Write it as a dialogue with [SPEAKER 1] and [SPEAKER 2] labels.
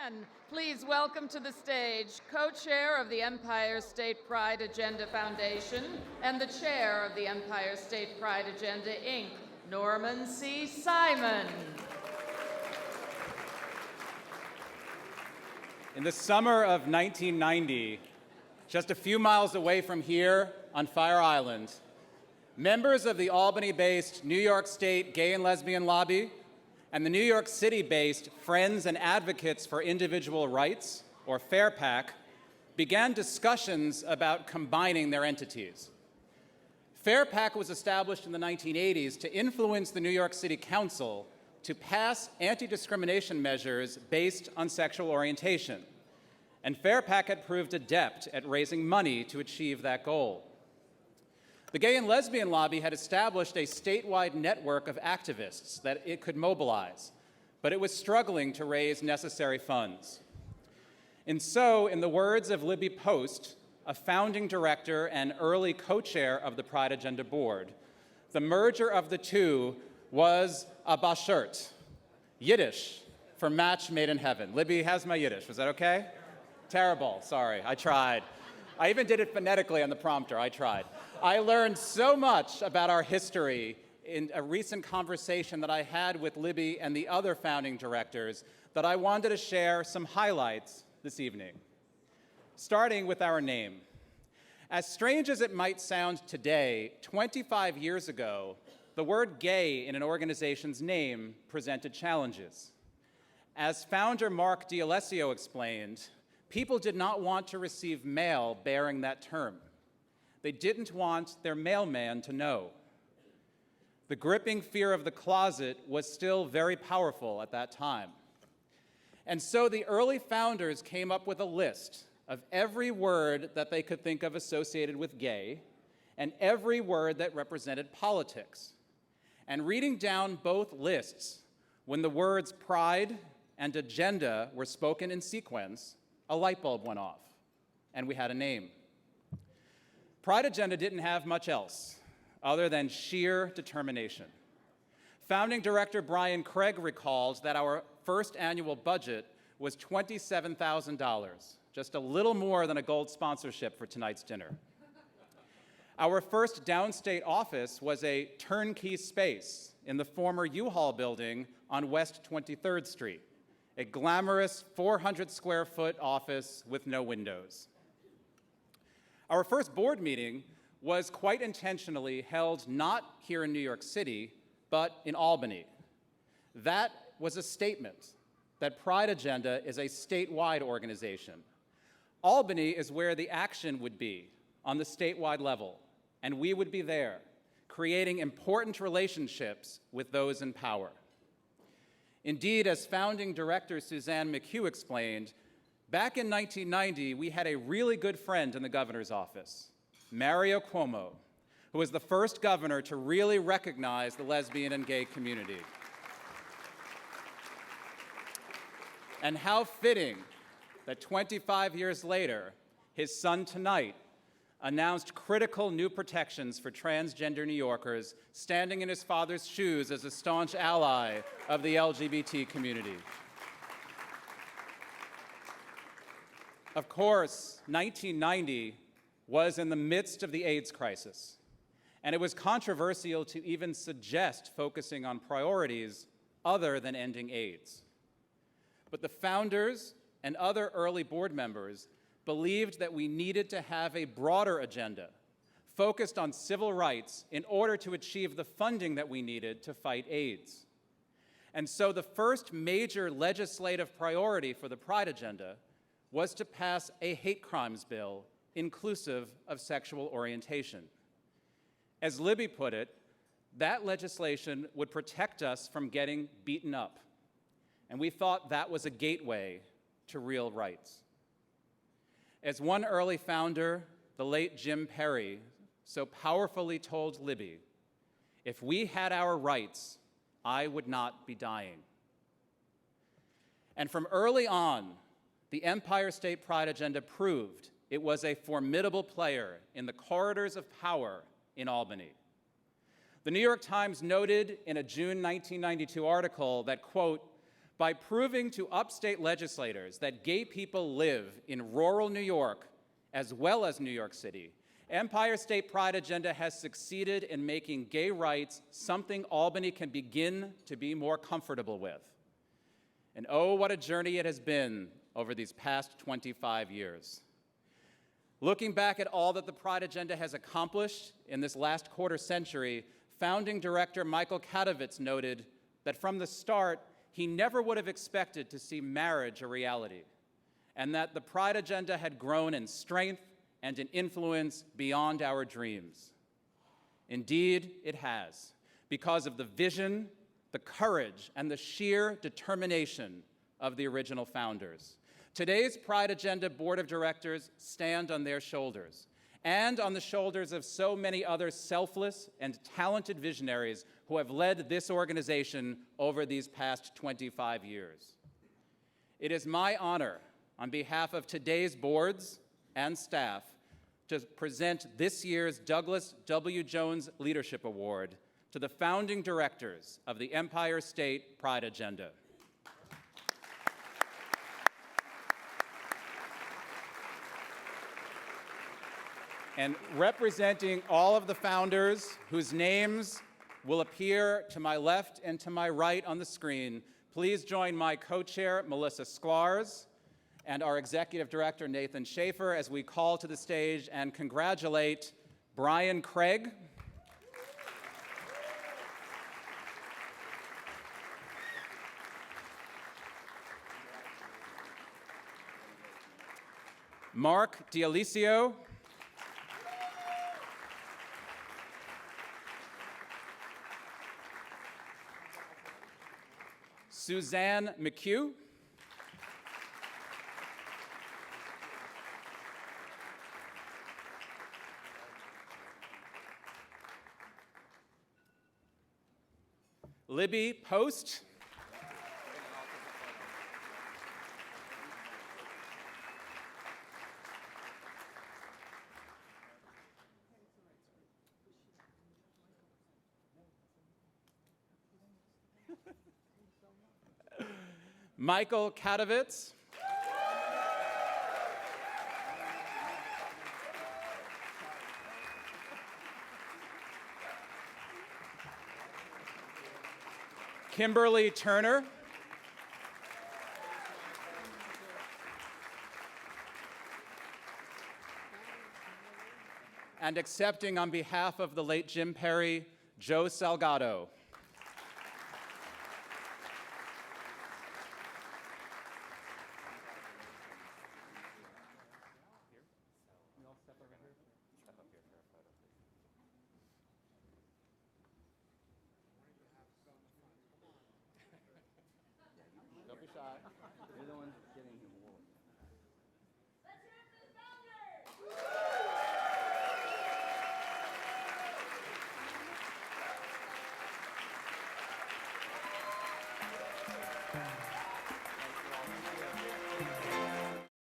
[SPEAKER 1] And please welcome to the stage co-chair of the Empire State Pride Agenda Foundation and the chair of the Empire State Pride Agenda, Inc., Norman C. Simon.
[SPEAKER 2] In the summer of 1990, just a few miles away from here on Fire Island, members of the Albany-based New York State Gay and Lesbian Lobby and the New York City-based Friends and Advocates for Individual Rights, or FAIRPAC, began discussions about combining their entities. FAIRPAC was established in the 1980s to influence the New York City Council to pass anti-discrimination measures based on sexual orientation. And FAIRPAC had proved adept at raising money to achieve that goal. The Gay and Lesbian Lobby had established a statewide network of activists that it could mobilize, but it was struggling to raise necessary funds. And so, in the words of Libby Post, a founding director and early co-chair of the Pride Agenda Board, the merger of the two was a bashert, Yiddish for match made in heaven. Libby, how's my Yiddish? Was that okay? Terrible, sorry, I tried. I even did it phonetically on the prompter, I tried. I learned so much about our history in a recent conversation that I had with Libby and the other founding directors that I wanted to share some highlights this evening. Starting with our name. As strange as it might sound today, 25 years ago, the word gay in an organization's name presented challenges. As founder Mark D'Alessio explained, people did not want to receive mail bearing that term. They didn't want their mailman to know. The gripping fear of the closet was still very powerful at that time. And so the early founders came up with a list of every word that they could think of associated with gay and every word that represented politics. And reading down both lists, when the words pride and agenda were spoken in sequence, a light bulb went off, and we had a name. Pride Agenda didn't have much else other than sheer determination. Founding director Brian Craig recalls that our first annual budget was $27,000, just a little more than a gold sponsorship for tonight's dinner. Our first downstate office was a turnkey space in the former U-Haul building on West 23rd Street, a glamorous 400 square foot office with no windows. Our first board meeting was quite intentionally held not here in New York City, but in Albany. That was a statement that Pride Agenda is a statewide organization. Albany is where the action would be on the statewide level, and we would be there, creating important relationships with those in power. Indeed, as founding director Suzanne McHugh explained, back in 1990, we had a really good friend in the governor's office, Mario Cuomo, who was the first governor to really recognize the lesbian and gay community. And how fitting that 25 years later, his son tonight announced critical new protections for transgender New Yorkers, standing in his father's shoes as a staunch ally of the LGBT community. Of course, 1990 was in the midst of the AIDS crisis, and it was controversial to even suggest focusing on priorities other than ending AIDS. But the founders and other early board members believed that we needed to have a broader agenda focused on civil rights in order to achieve the funding that we needed to fight AIDS. And so the first major legislative priority for the Pride Agenda was to pass a hate crimes bill inclusive of sexual orientation. As Libby put it, that legislation would protect us from getting beaten up, and we thought that was a gateway to real rights. As one early founder, the late Jim Perry, so powerfully told Libby, if we had our rights, I would not be dying. And from early on, the Empire State Pride Agenda proved it was a formidable player in the corridors of power in Albany. The New York Times noted in a June 1992 article that, quote, by proving to upstate legislators that gay people live in rural New York as well as New York City, Empire State Pride Agenda has succeeded in making gay rights something Albany can begin to be more comfortable with. And oh, what a journey it has been over these past 25 years. Looking back at all that the Pride Agenda has accomplished in this last quarter century, founding director Michael Katovitz noted that from the start, he never would have expected to see marriage a reality, and that the Pride Agenda had grown in strength and in influence beyond our dreams. Indeed, it has, because of the vision, the courage, and the sheer determination of the original founders. Today's Pride Agenda Board of Directors stand on their shoulders, and on the shoulders of so many other selfless and talented visionaries who have led this organization over these past 25 years. It is my honor, on behalf of today's boards and staff, to present this year's Douglas W. Jones Leadership Award to the founding directors of the Empire State Pride Agenda. And representing all of the founders whose names will appear to my left and to my right on the screen, please join my co-chair, Melissa Sklarz, and our executive director, Nathan Schaefer, as we call to the stage and congratulate Brian Craig, Mark D'Alicio, Suzanne McHugh, Libby Post, Michael Katovitz, Kimberly Turner, and accepting on behalf of the late Jim Perry, Joe Salgado.